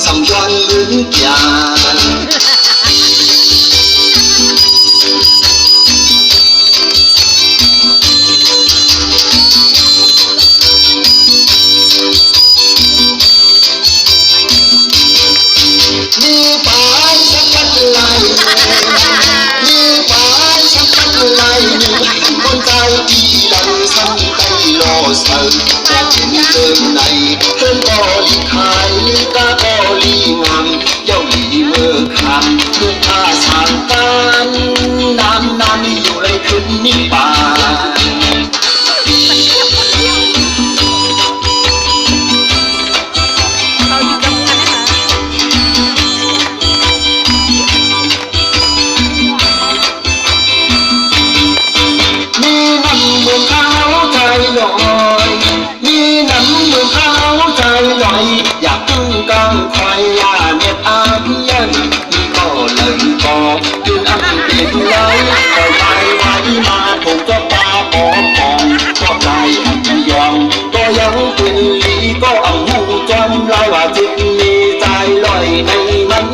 สัมพันธ์ลึกยานมีปานสักพัดไหลมีปานสักพัดไหลคนใจที่ดังซ้ำใจรอเสร์จะเป็นเติมในเพิ่มบริขายกาบริงามเย้าหลีเมื่อคำลูกค้าสั่งการน้ำนั้นอยู่เลยขึ้นนิปานลอยมีน้ำมือเขาใจลอยอยากพึ่งกังคอยยาเน็ตอาเพียนมีก็เลยก็ยืนอันเป็นเลยก็ไปไว้มาถูกก็ปาปองปองก็ใจอันยองก็ยังเป็นลีก็เอาหูจอมลายว่าจิตมีใจลอยในมัน